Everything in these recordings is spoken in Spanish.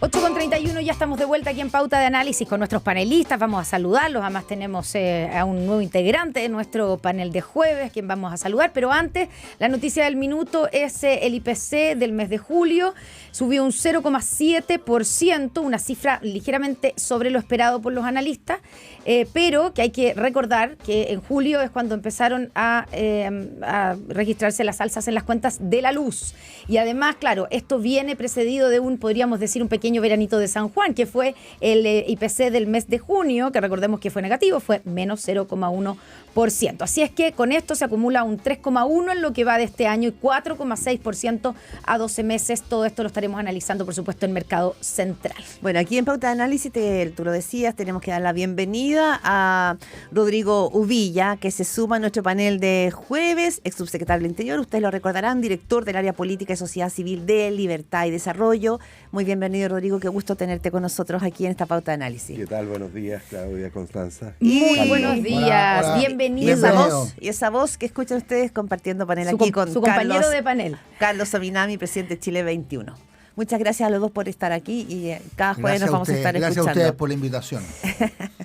8:31, ya estamos de vuelta aquí en Pauta de Análisis con nuestros panelistas. Vamos a saludarlos. Además tenemos a un nuevo integrante de nuestro panel de jueves, quien vamos a saludar. Pero antes, la noticia del minuto es el IPC del mes de julio. Subió un 0,7%, una cifra ligeramente sobre lo esperado por los analistas, pero que hay que recordar que en julio es cuando empezaron a registrarse las alzas en las cuentas de la luz. Y además, claro, esto viene precedido de podríamos decir, un pequeño veranito de San Juan, que fue el IPC del mes de junio, que recordemos que fue negativo, fue menos 0,1%. Así es que con esto se acumula un 3,1% en lo que va de este año y 4,6% a 12 meses. Todo esto lo estaremos analizando, por supuesto, en Mercado Central. Bueno, aquí en Pauta de Análisis, tú lo decías, tenemos que dar la bienvenida a Rodrigo Uvilla, que se suma a nuestro panel de jueves, ex subsecretario del Interior, ustedes lo recordarán, director del área política y sociedad civil de Libertad y Desarrollo. Muy bienvenido, Rodrigo, qué gusto tenerte con nosotros aquí en esta Pauta de Análisis. ¿Qué tal? Buenos días, Claudia, Constanza. Muy buenos días, hola. bienvenido. Y esa voz que escuchan ustedes compartiendo panel Su aquí con su compañero Carlos, de panel. Carlos Ominami, presidente de Chile 21. Muchas gracias a los dos por estar aquí y cada jueves nos vamos a estar escuchando. Gracias a ustedes por la invitación.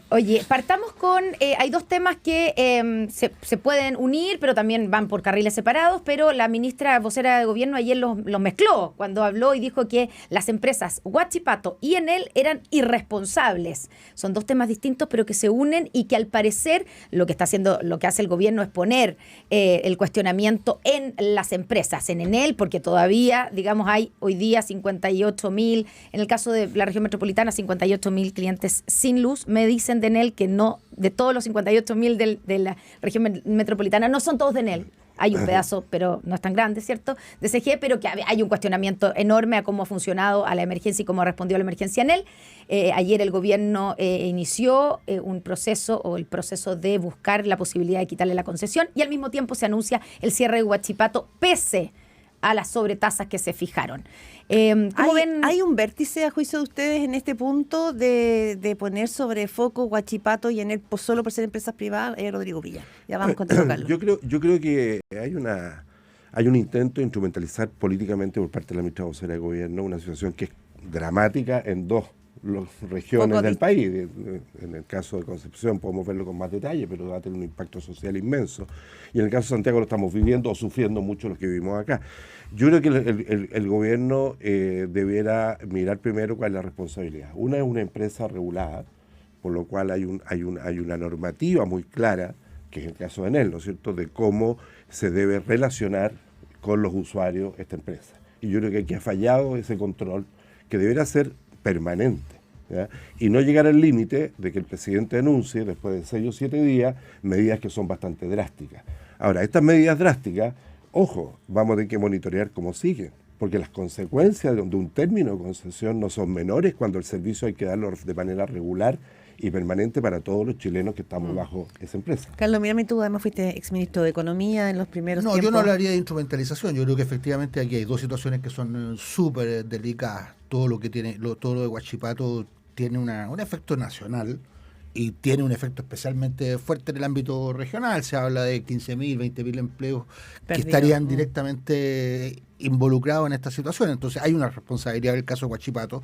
Oye, partamos con, hay dos temas que se pueden unir, pero también van por carriles separados, pero la ministra vocera de gobierno ayer los mezcló cuando habló y dijo que las empresas Huachipato y Enel eran irresponsables. Son dos temas distintos, pero que se unen y que al parecer lo que hace el gobierno es poner el cuestionamiento en las empresas, en Enel, porque todavía, digamos, hay hoy día 58.000, en el caso de la región metropolitana, 58.000 clientes sin luz. Me dicen de Enel que no, de todos los 58.000 de la región metropolitana, no son todos de Enel. Hay un pedazo, pero no es tan grande, ¿cierto?, de CGE, pero que hay un cuestionamiento enorme a cómo ha funcionado a la emergencia y cómo ha respondido a la emergencia Enel. Ayer el gobierno inició un proceso, o el proceso de buscar la posibilidad de quitarle la concesión, y al mismo tiempo se anuncia el cierre de Huachipato, pese a las sobretasas que se fijaron. ¿Hay un vértice, a juicio de ustedes, en este punto de poner sobre foco Huachipato y Enel solo por ser empresas privadas? Rodrigo Villa, ya vamos contigo, Carlos. Yo creo que hay un intento de instrumentalizar políticamente por parte de la ministra vocera de gobierno una situación que es dramática en dos regiones del país. En el caso de Concepción podemos verlo con más detalle, pero va a tener un impacto social inmenso. Y en el caso de Santiago lo estamos viviendo o sufriendo mucho los que vivimos acá. Yo creo que el gobierno debiera mirar primero cuál es la responsabilidad. Una es una empresa regulada, por lo cual hay una normativa muy clara, que es el caso de Enel, ¿no es cierto?, de cómo se debe relacionar con los usuarios esta empresa. Y yo creo que aquí ha fallado ese control, que debería ser permanente, ¿ya? Y no llegar al límite de que el presidente anuncie, después de 6 o 7 días, medidas que son bastante drásticas. Ahora, estas medidas drásticas, ojo, vamos a tener que monitorear cómo siguen, porque las consecuencias de un término de concesión no son menores cuando el servicio hay que darlo de manera regular y permanente para todos los chilenos que estamos bajo esa empresa. Carlos, mírame, tú además fuiste exministro de Economía en los primeros tiempos. Yo no hablaría de instrumentalización. Yo creo que efectivamente aquí hay dos situaciones que son súper delicadas. Todo lo de Huachipato tiene un efecto nacional y tiene un efecto especialmente fuerte en el ámbito regional. Se habla de 15.000, 20.000 empleos que estarían directamente involucrados en esta situación. Entonces hay una responsabilidad del caso de Huachipato.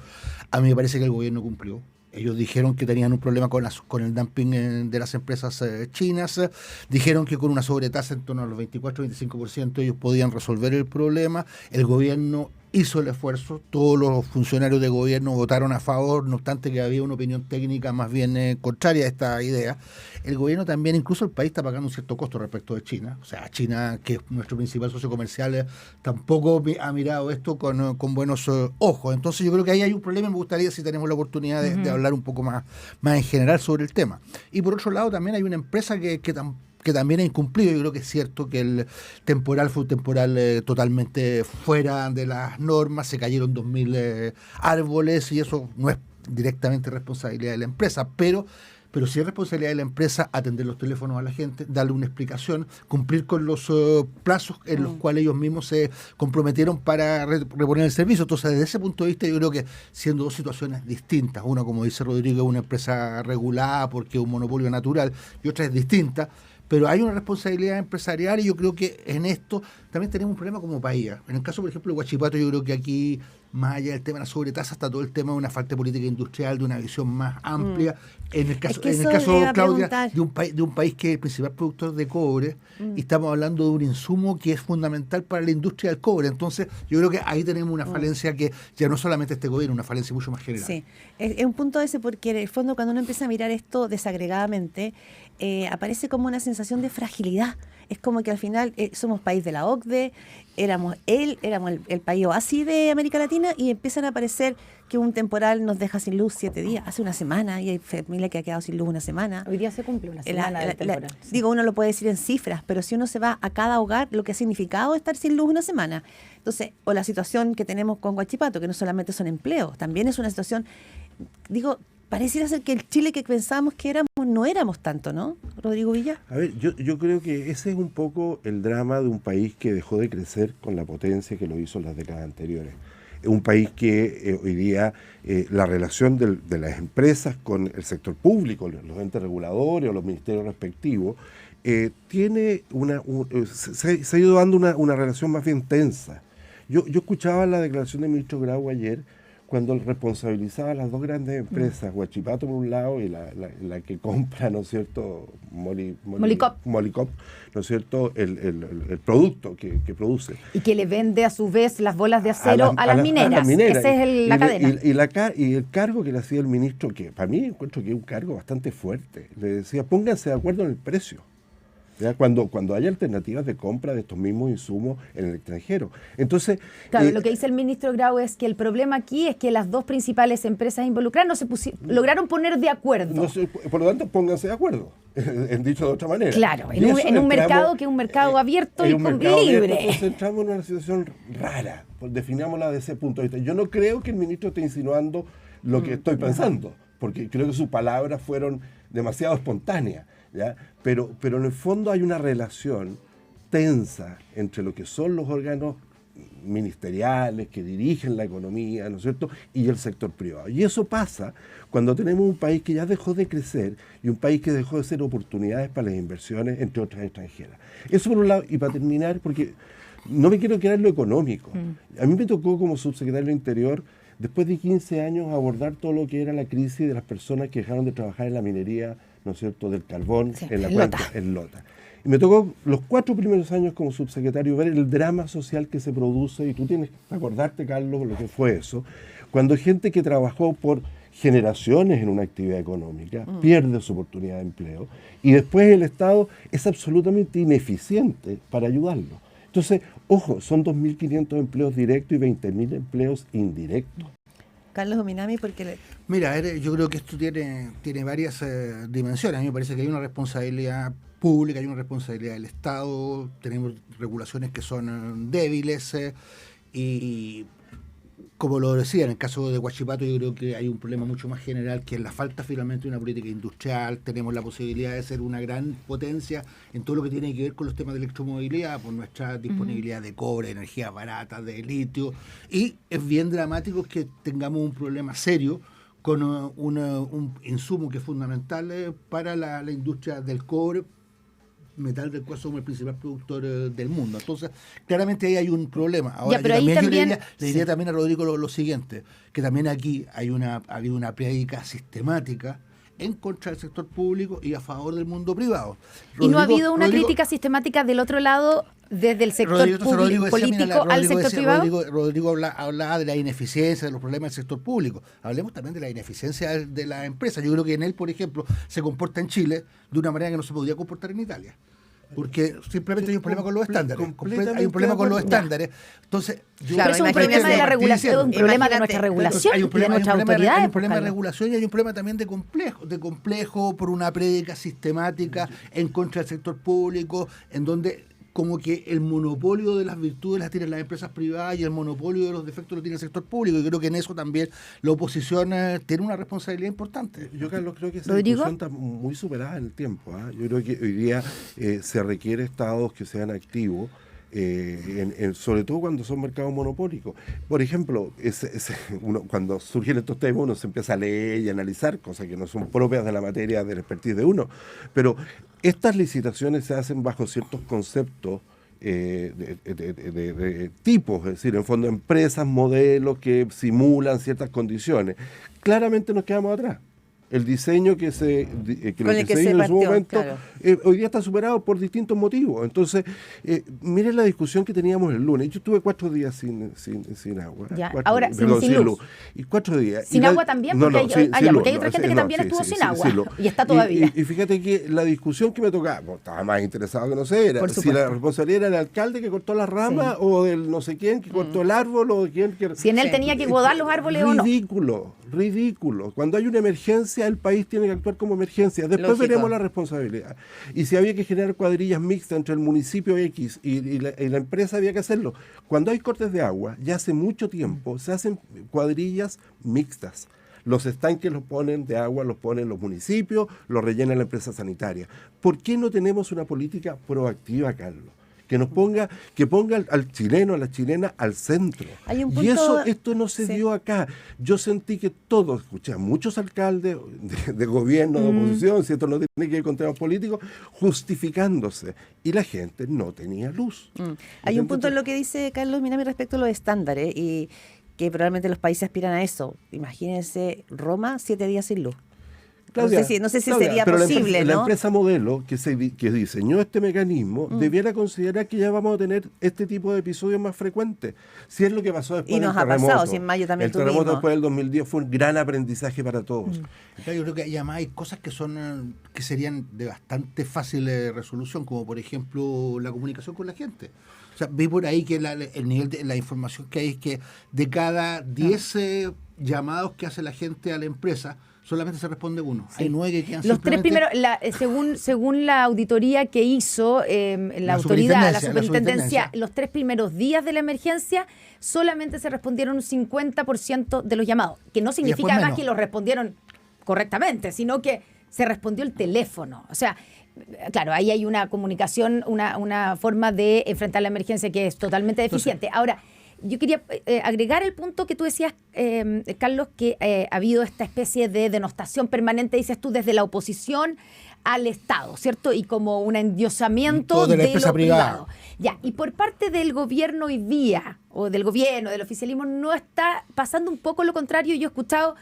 A mí me parece que el gobierno cumplió. Ellos dijeron que tenían un problema con el dumping de las empresas chinas. Dijeron que con una sobretasa en torno a los 24-25% ellos podían resolver el problema. El gobierno hizo el esfuerzo, todos los funcionarios de gobierno votaron a favor, no obstante que había una opinión técnica más bien contraria a esta idea. El gobierno también, incluso el país está pagando un cierto costo respecto de China. O sea, China, que es nuestro principal socio comercial, tampoco ha mirado esto con buenos ojos. Entonces yo creo que ahí hay un problema y me gustaría, si tenemos la oportunidad de hablar un poco más en general sobre el tema. Y por otro lado también hay una empresa que también ha incumplido. Yo creo que es cierto que el temporal fue un temporal totalmente fuera de las normas, se cayeron 2.000 árboles y eso no es directamente responsabilidad de la empresa, pero sí es responsabilidad de la empresa atender los teléfonos a la gente, darle una explicación, cumplir con los plazos en los cuales ellos mismos se comprometieron para reponer el servicio. Entonces, desde ese punto de vista, yo creo que siendo dos situaciones distintas, una, como dice Rodrigo, es una empresa regulada porque es un monopolio natural, y otra es distinta, pero hay una responsabilidad empresarial y yo creo que en esto también tenemos un problema como país. En el caso, por ejemplo, de Huachipato, yo creo que aquí más allá del tema de la sobretasa, está todo el tema de una falta de política industrial, de una visión más amplia. En el caso, Claudia, de un país que es el principal productor de cobre, y estamos hablando de un insumo que es fundamental para la industria del cobre. Entonces, yo creo que ahí tenemos una falencia que ya no solamente este gobierno, una falencia mucho más general. Sí, es un punto ese porque en el fondo cuando uno empieza a mirar esto desagregadamente, aparece como una sensación de fragilidad. Es como que al final somos país de la OCDE, éramos el país oasis de América Latina, y empiezan a aparecer que un temporal nos deja sin luz 7 días, hace una semana, y hay familia que ha quedado sin luz una semana. Hoy día se cumple una semana del temporal. Digo, uno lo puede decir en cifras, pero si uno se va a cada hogar, lo que ha significado estar sin luz una semana. Entonces, o la situación que tenemos con Huachipato, que no solamente son empleos, también es una situación, digo, pareciera ser que el Chile que pensábamos que éramos, no éramos tanto, ¿no, Rodrigo Villa? A ver, yo creo que ese es un poco el drama de un país que dejó de crecer con la potencia que lo hizo en las décadas anteriores. Es un país que hoy día la relación de las empresas con el sector público, los entes reguladores o los ministerios respectivos, tiene se ha ido dando una relación más bien tensa. Yo escuchaba la declaración del ministro Grau ayer, cuando responsabilizaba a las dos grandes empresas, Huachipato por un lado y la que compra, ¿no es cierto?, Molicop, ¿no es cierto?, el producto que produce. Y que le vende a su vez las bolas de acero a las mineras. Esa es la cadena. Y el cargo que le hacía el ministro, que para mí encuentro que es un cargo bastante fuerte, le decía, pónganse de acuerdo en el precio. ¿Ya? Cuando hay alternativas de compra de estos mismos insumos en el extranjero. Entonces, claro, lo que dice el ministro Grau es que el problema aquí es que las dos principales empresas involucradas no se lograron poner de acuerdo. Por lo tanto, pónganse de acuerdo, en dicho de otra manera. Claro, en un mercado que es un mercado abierto y libre. Entonces entramos en una situación rara, definámosla desde ese punto de vista. Yo no creo que el ministro esté insinuando lo que estoy pensando, porque creo que sus palabras fueron demasiado espontáneas. ¿Ya? Pero en el fondo hay una relación tensa entre lo que son los órganos ministeriales que dirigen la economía, ¿no es cierto?, y el sector privado. Y eso pasa cuando tenemos un país que ya dejó de crecer y un país que dejó de ser oportunidades para las inversiones, entre otras extranjeras. Eso por un lado, y para terminar, porque no me quiero quedar en lo económico. A mí me tocó como subsecretario del Interior, después de 15 años, abordar todo lo que era la crisis de las personas que dejaron de trabajar en la minería, ¿no es cierto?, del carbón, sí, en la cuenca, en Lota. Y me tocó los 4 primeros años como subsecretario ver el drama social que se produce, y tú tienes que acordarte, Carlos, lo que fue eso, cuando gente que trabajó por generaciones en una actividad económica pierde su oportunidad de empleo, y después el Estado es absolutamente ineficiente para ayudarlo. Entonces, ojo, son 2.500 empleos directos y 20.000 empleos indirectos. Carlos Dominami, porque... Mira, yo creo que esto tiene varias dimensiones. A mí me parece que hay una responsabilidad pública, hay una responsabilidad del Estado, tenemos regulaciones que son débiles y como lo decía, en el caso de Huachipato yo creo que hay un problema mucho más general, que es la falta finalmente de una política industrial. Tenemos la posibilidad de ser una gran potencia en todo lo que tiene que ver con los temas de electromovilidad, por nuestra disponibilidad de cobre, de energía barata, de litio, y es bien dramático que tengamos un problema serio con un insumo que es fundamental para la industria del cobre, metal del cual somos el principal productor del mundo. Entonces, claramente ahí hay un problema. Ahora, ya, pero yo le diría también a Rodrigo lo siguiente, que también aquí ha habido una prédica sistemática en contra del sector público y a favor del mundo privado. Y no ha habido una crítica sistemática del otro lado, desde el sector político al sector privado. Rodrigo hablaba de la ineficiencia, de los problemas del sector público. Hablemos también de la ineficiencia de la empresa. Yo creo que en él, por ejemplo, se comporta en Chile de una manera que no se podía comportar en Italia. Porque simplemente hay un problema con los estándares. Hay un problema con los estándares. Entonces, claro, pero es un problema de la regulación, un problema de nuestra regulación y de nuestras autoridades. Hay un problema de regulación y hay un problema también de complejo por una prédica sistemática en contra del sector público, en donde como que el monopolio de las virtudes las tienen las empresas privadas y el monopolio de los defectos lo tiene el sector público. Y creo que en eso también la oposición tiene una responsabilidad importante. Yo, Carlos, creo que esa discusión está muy superada en el tiempo. Yo creo que hoy día se requiere estados que sean activos, sobre todo cuando son mercados monopólicos. Por ejemplo, cuando surgen estos temas uno se empieza a leer y analizar cosas que no son propias de la materia del expertise de uno, pero estas licitaciones se hacen bajo ciertos conceptos de tipos, es decir, en fondo empresas, modelos que simulan ciertas condiciones. Claramente nos quedamos atrás. El diseño que se hizo en su momento, claro, hoy día está superado por distintos motivos. Entonces, miren la discusión que teníamos el lunes. Yo estuve 4 días sin agua. Ahora, sin luz. Y 4 días. ¿Sin agua también? Porque hay otra gente que también estuvo sin agua. Y está todavía. Y fíjate que la discusión que me tocaba, estaba más interesado que no sé, era si la responsabilidad era del alcalde que cortó las ramas o del no sé quién que cortó el árbol o de quién que... Si en él tenía que podar los árboles o no. Ridículo. Cuando hay una emergencia, el país tiene que actuar como emergencia. Después veremos la responsabilidad. Y si había que generar cuadrillas mixtas entre el municipio X y la empresa, había que hacerlo. Cuando hay cortes de agua, ya hace mucho tiempo, se hacen cuadrillas mixtas. Los estanques los ponen de agua, los ponen los municipios, los rellena la empresa sanitaria. ¿Por qué no tenemos una política proactiva, Carlos? Que ponga al chileno, a la chilena al centro. Hay un punto, y esto no se dio acá. Yo sentí que todos, escuché a muchos alcaldes de gobierno, de oposición, si esto no tiene que ver con temas políticos, justificándose. Y la gente no tenía luz. Hay un punto en lo que dice Carlos Minami respecto a los estándares y que probablemente los países aspiran a eso. Imagínense Roma 7 días sin luz. Claudia, no sé si sería posible, ¿no? La empresa modelo que diseñó este mecanismo debiera considerar que ya vamos a tener este tipo de episodios más frecuentes. Si es lo que pasó después del terremoto. Y nos ha pasado, si en mayo también el terremoto después del 2010 fue un gran aprendizaje para todos. Yo creo que además hay cosas que serían de bastante fácil resolución, como por ejemplo la comunicación con la gente. O sea, vi por ahí que el nivel de la información que hay es que de cada 10 llamados que hace la gente a la empresa, solamente se responde uno. Sí. Hay 9 que quedan. Los 3 primeros, según la auditoría que hizo la superintendencia, los 3 primeros días de la emergencia, solamente se respondieron un 50% de los llamados. Que no significa más que los respondieron correctamente, sino que se respondió el teléfono. O sea, claro, ahí hay una comunicación, una forma de enfrentar la emergencia que es totalmente deficiente. Ahora, yo quería agregar el punto que tú decías, Carlos, que ha habido esta especie de denostación permanente, dices tú, desde la oposición al Estado, ¿cierto? Y como un endiosamiento de la empresa privada. Ya, y por parte del gobierno hoy día, o del gobierno, del oficialismo, no está pasando un poco lo contrario. Yo he escuchado,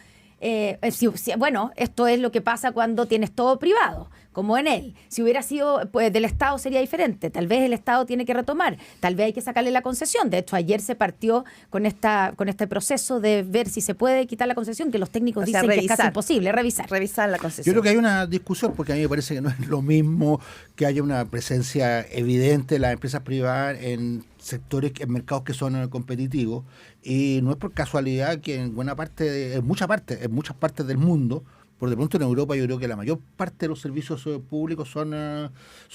bueno, esto es lo que pasa cuando tienes todo privado, como en él. Si hubiera sido pues, del Estado sería diferente. Tal vez el Estado tiene que retomar, tal vez hay que sacarle la concesión. De hecho, ayer se partió con este proceso de ver si se puede quitar la concesión, que los técnicos dicen que es casi imposible, revisar la concesión. Yo creo que hay una discusión, porque a mí me parece que no es lo mismo que haya una presencia evidente de las empresas privadas en sectores, en mercados que son competitivos, y no es por casualidad que en muchas partes del mundo, por de pronto en Europa yo creo que la mayor parte de los servicios públicos son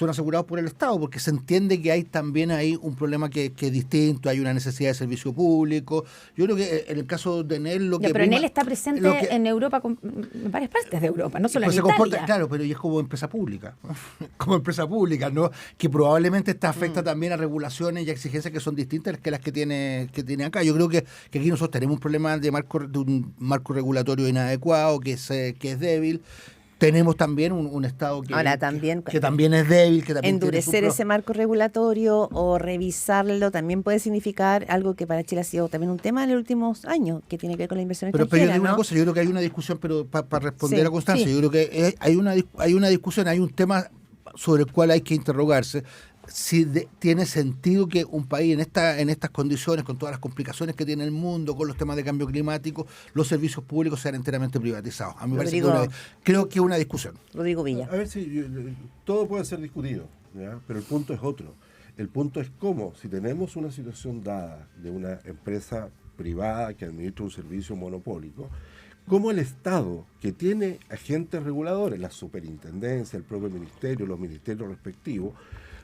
asegurados por el Estado, porque se entiende que hay también ahí un problema que es distinto, hay una necesidad de servicio público. Yo creo que en el caso de Enel pero Enel está presente en Europa, en varias partes de Europa, no solo en Italia. Claro, pero es como empresa pública, ¿no? Que probablemente esta afecta también a regulaciones y exigencias que son distintas que las que tiene acá. Yo creo que aquí nosotros tenemos un problema de un marco regulatorio inadecuado, que es débil. Tenemos también un Estado que también es débil. Que también endurecer ese marco regulatorio o revisarlo también puede significar algo que para Chile ha sido también un tema en los últimos años, que tiene que ver con la inversión extranjera. Pero yo digo una cosa, yo creo que hay una discusión, pero para responder a Constancia, yo creo que hay una discusión, hay un tema sobre el cual hay que interrogarse. Si tiene sentido que un país en estas condiciones, con todas las complicaciones que tiene el mundo, con los temas de cambio climático, los servicios públicos sean enteramente privatizados. A mí me parece creo que es una discusión. Rodrigo Villa. A ver si todo puede ser discutido, ¿ya? Pero el punto es otro. El punto es cómo, si tenemos una situación dada de una empresa privada que administra un servicio monopólico, cómo el Estado, que tiene agentes reguladores, la superintendencia, el propio ministerio, los ministerios respectivos,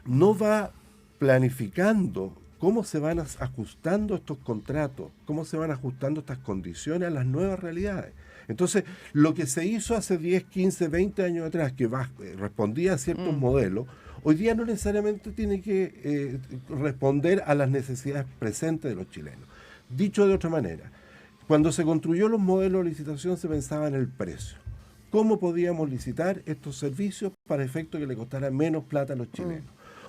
no va planificando cómo se van ajustando estos contratos, cómo se van ajustando estas condiciones a las nuevas realidades. Entonces, lo que se hizo hace 10, 15, 20 años atrás, que respondía a ciertos modelos, hoy día no necesariamente tiene que responder a las necesidades presentes de los chilenos. Dicho de otra manera, cuando se construyó los modelos de licitación se pensaba en el precio. ¿Cómo podíamos licitar estos servicios para efecto que le costara menos plata a los chilenos?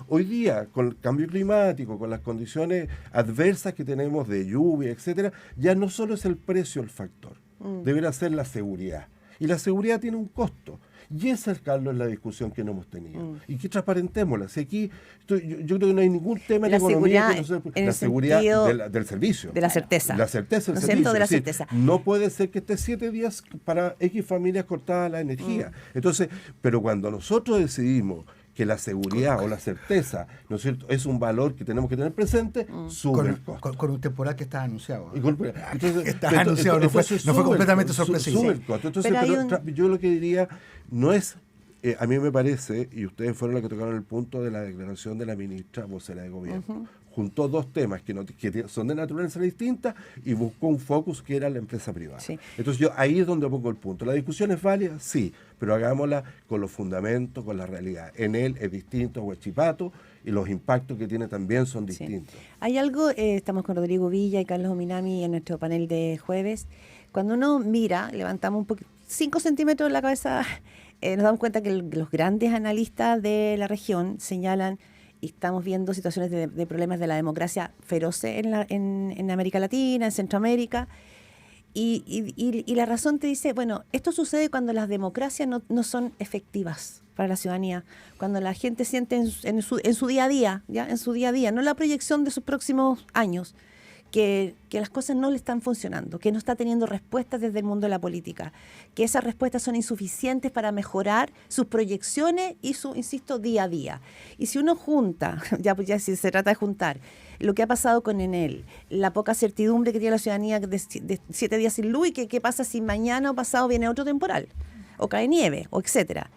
Hoy día, con el cambio climático, con las condiciones adversas que tenemos de lluvia, etcétera, ya no solo es el precio el factor, deberá ser la seguridad. Y la seguridad tiene un costo. Y esa, Carlos, es la discusión que no hemos tenido. Y que transparentémosla. Si aquí, yo creo que no hay ningún tema en economía que no sea la seguridad del servicio. De la certeza. La certeza del ¿No servicio. de la Es decir, certeza. no puede ser que esté 7 días para X familias cortada la energía. Entonces, pero cuando nosotros decidimos que la seguridad o la certeza, ¿no es cierto?, es un valor que tenemos que tener presente, sube el costo. Con un temporal que está anunciado. Está anunciado, no fue completamente sorpresivo. Sube el costo. Entonces, yo lo que diría no es, a mí me parece, y ustedes fueron los que tocaron el punto de la declaración de la ministra vocera de gobierno, juntó dos temas que son de naturaleza distinta y buscó un focus que era la empresa privada. Sí. Entonces yo ahí es donde pongo el punto. ¿La discusión es válida? Sí, pero hagámosla con los fundamentos, con la realidad. En él es distinto a Huachipato y los impactos que tiene también son distintos. Sí. Hay algo, estamos con Rodrigo Villa y Carlos Ominami en nuestro panel de jueves. Cuando uno mira, levantamos un poquito, 5 centímetros la cabeza, nos damos cuenta que los grandes analistas de la región señalan y estamos viendo situaciones de problemas de la democracia feroces en América Latina, en Centroamérica, y la razón te dice, bueno, esto sucede cuando las democracias no son efectivas para la ciudadanía, cuando la gente siente en su día a día, ¿ya? En su día a día, no la proyección de sus próximos años, que las cosas no le están funcionando, que no está teniendo respuestas desde el mundo de la política, que esas respuestas son insuficientes para mejorar sus proyecciones y su, insisto, día a día. Y si uno junta, ya si se trata de juntar, lo que ha pasado con Enel, la poca certidumbre que tiene la ciudadanía de 7 días sin luz y qué pasa si mañana o pasado viene otro temporal, o cae nieve, o etcétera.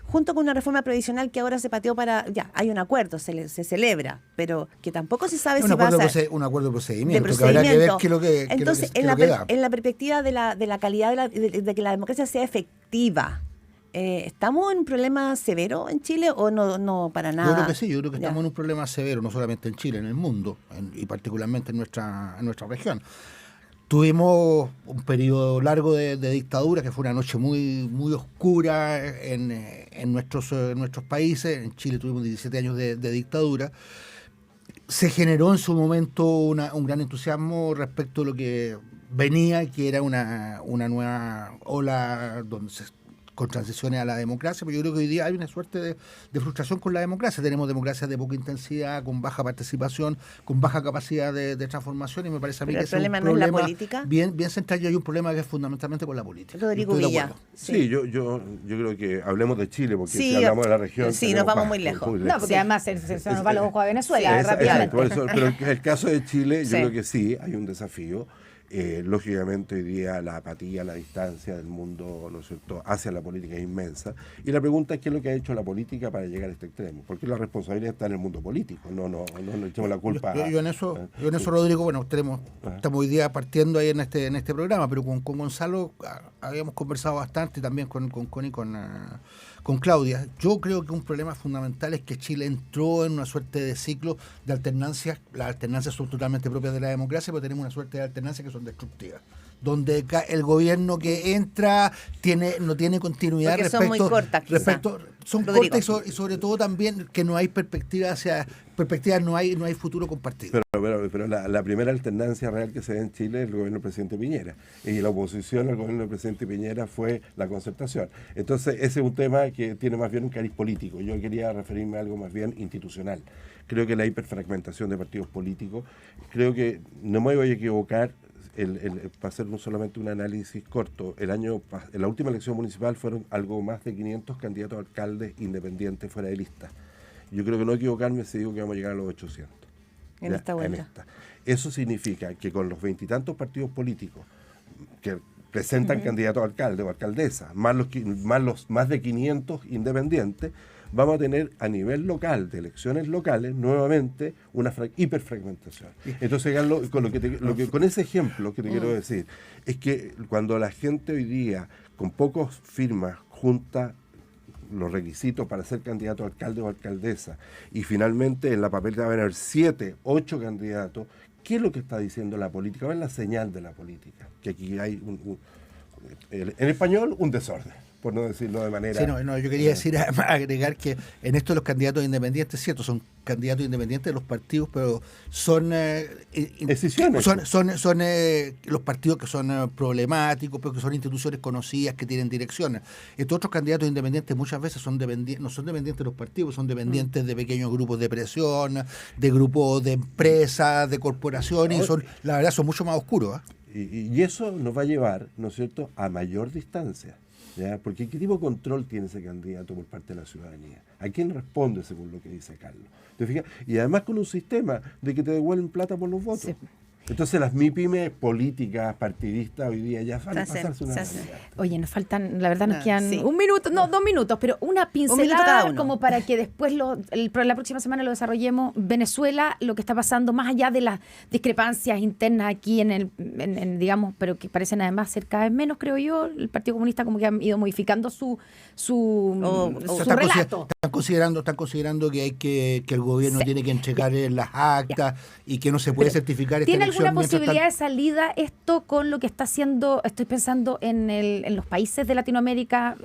Junto con una reforma previsional que ahora se pateó ya, hay un acuerdo, se celebra, pero que tampoco se sabe si va a ser un acuerdo de procedimiento, que habrá que ver qué es lo que entonces, qué es lo que da. En la perspectiva de la calidad de que la democracia sea efectiva, ¿estamos en un problema severo en Chile o no para nada? Yo creo que sí, yo creo que estamos en un problema severo, no solamente en Chile, en el mundo, y particularmente en nuestra región. Tuvimos un periodo largo de dictadura, que fue una noche muy oscura en nuestros países. En Chile tuvimos 17 años de dictadura. Se generó en su momento un gran entusiasmo respecto a lo que venía, que era una nueva ola con transiciones a la democracia, pero yo creo que hoy día hay una suerte de frustración con la democracia. Tenemos democracias de poca intensidad, con baja participación, con baja capacidad de transformación, y me parece a mí que el problema no es la política. Bien central, y hay un problema que es fundamentalmente con la política. Rodrigo Villa. Sí, yo creo que hablemos de Chile, porque si hablamos de la región... Sí, nos vamos muy lejos. No, porque además se nos va los ojos a Venezuela rápidamente. Pero en el caso de Chile, yo creo que sí, hay un desafío. Lógicamente hoy día la apatía, la distancia del mundo, ¿no es cierto?, hacia la política es inmensa, y la pregunta es qué es lo que ha hecho la política para llegar a este extremo, porque la responsabilidad está en el mundo político, no echemos la culpa. Yo en eso, Rodrigo, bueno, estamos hoy día partiendo ahí en este programa, pero con Gonzalo habíamos conversado bastante, también con Connie, con Claudia. Yo creo que un problema fundamental es que Chile entró en una suerte de ciclo de alternancias. Las alternancias son totalmente propias de la democracia, pero tenemos una suerte de alternancias que son destructivas, donde el gobierno que entra no tiene continuidad. Porque son muy cortas, son cortas y sobre todo también que no hay perspectivas, no hay futuro compartido. Pero la primera alternancia real que se ve en Chile es el gobierno del presidente Piñera, y la oposición al gobierno del presidente Piñera fue la concertación. Entonces ese es un tema que tiene más bien un cariz político. Yo quería referirme a algo más bien institucional. Creo que la hiperfragmentación de partidos políticos, creo que no me voy a equivocar, para hacer solamente un análisis corto, en la última elección municipal fueron algo más de 500 candidatos a alcaldes independientes fuera de lista. Yo creo que no equivocarme si digo que vamos a llegar a los 800. En esta vuelta. Eso significa que con los 20 y tantos partidos políticos que presentan candidatos a alcalde o alcaldesa, más de 500 independientes, vamos a tener a nivel local, de elecciones locales, nuevamente una hiperfragmentación. Entonces, Carlos, con ese ejemplo que te quiero decir, es que cuando la gente hoy día, con pocas firmas, junta los requisitos para ser candidato a alcalde o alcaldesa, y finalmente en la papeleta van a haber 7, 8 candidatos, ¿qué es lo que está diciendo la política? ¿Cuál es la señal de la política? Que aquí hay, en español, un desorden, por no decirlo de manera... Sí, yo quería agregar que en esto los candidatos independientes, cierto, son candidatos independientes de los partidos, pero son decisiones. Son los partidos que son problemáticos, pero que son instituciones conocidas, que tienen direcciones. Estos otros candidatos independientes muchas veces no son dependientes de los partidos, son dependientes de pequeños grupos de presión, de grupos de empresas, de corporaciones, y la verdad son mucho más oscuros. Y eso nos va a llevar, ¿no es cierto?, a mayor distancia. ¿Ya? Porque ¿qué tipo de control tiene ese candidato por parte de la ciudadanía? ¿A quién responde según lo que dice Carlos? ¿Te fijas? Y además con un sistema de que te devuelven plata por los votos. Sí. Entonces las MIPYMES políticas, partidistas, hoy día ya van a pasarse una realidad. Oye, nos faltan, la verdad nos quedan 1 minuto, 2 minutos, pero una pincelada cada uno, como para que después la próxima semana lo desarrollemos. Venezuela, lo que está pasando, más allá de las discrepancias internas aquí digamos, pero que parecen además ser cada vez menos, creo yo, el Partido Comunista como que ha ido modificando su relato. Están considerando que el gobierno tiene que entregar las actas y que no se puede certificar esta elección. ¿Tiene alguna posibilidad de salida esto con lo que está haciendo, estoy pensando en los países de Latinoamérica,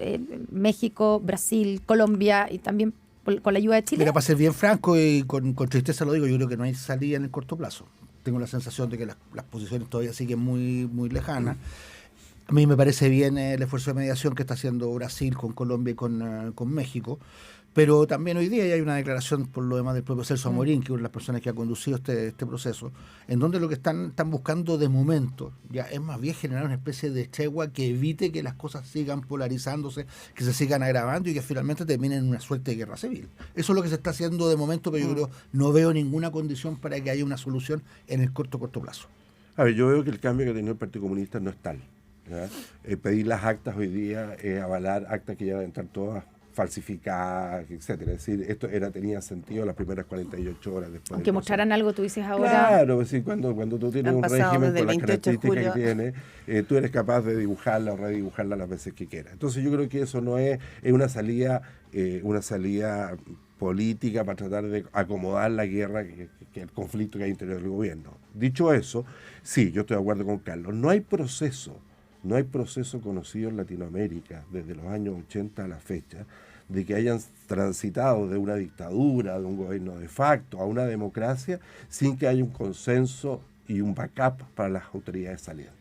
México, Brasil, Colombia y también con la ayuda de Chile? Mira, para ser bien franco y con tristeza lo digo, yo creo que no hay salida en el corto plazo. Tengo la sensación de que las posiciones todavía siguen muy, muy lejanas. A mí me parece bien el esfuerzo de mediación que está haciendo Brasil con Colombia y con México, pero también hoy día hay una declaración por lo demás del propio Celso Amorín, que es una de las personas que ha conducido este proceso, en donde lo que están buscando de momento ya es más bien generar una especie de tregua que evite que las cosas sigan polarizándose, que se sigan agravando y que finalmente terminen en una suerte de guerra civil. Eso es lo que se está haciendo de momento, pero yo creo no veo ninguna condición para que haya una solución en el corto plazo. A ver, yo veo que el cambio que ha tenido el Partido Comunista no es tal. Pedir las actas hoy día, avalar actas que ya deben estar todas falsificadas, etcétera. Es decir, esto tenía sentido las primeras 48 horas después. Aunque mostraran algo, tú dices ahora. Claro, es decir, cuando tú tienes un régimen con las características que tiene, tú eres capaz de dibujarla o redibujarla las veces que quieras. Entonces yo creo que eso no es una salida política para tratar de acomodar la guerra, que el conflicto que hay interior del gobierno. Dicho eso, sí, yo estoy de acuerdo con Carlos. No hay proceso conocido en Latinoamérica desde los años 80 a la fecha de que hayan transitado de una dictadura, de un gobierno de facto a una democracia sin que haya un consenso y un backup para las autoridades salientes.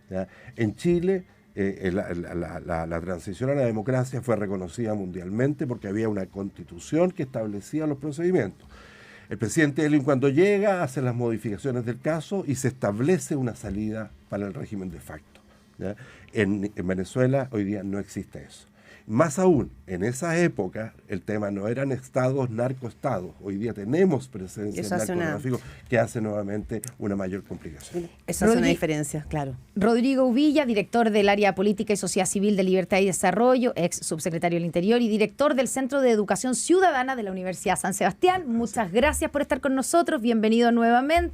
¿Ya? En Chile la transición a la democracia fue reconocida mundialmente porque había una constitución que establecía los procedimientos. El presidente Elwin, cuando llega, hace las modificaciones del caso y se establece una salida para el régimen de facto. ¿Ya? En Venezuela hoy día no existe eso. Más aún, en esa época el tema no eran estados, narcoestados. Hoy día tenemos presencia en narcotráfico que hace nuevamente una mayor complicación. Esa es una diferencia, claro. Rodrigo Uvilla, director del área política y sociedad civil de Libertad y Desarrollo, ex subsecretario del Interior y director del Centro de Educación Ciudadana de la Universidad San Sebastián. Muchas gracias por estar con nosotros. Bienvenido nuevamente.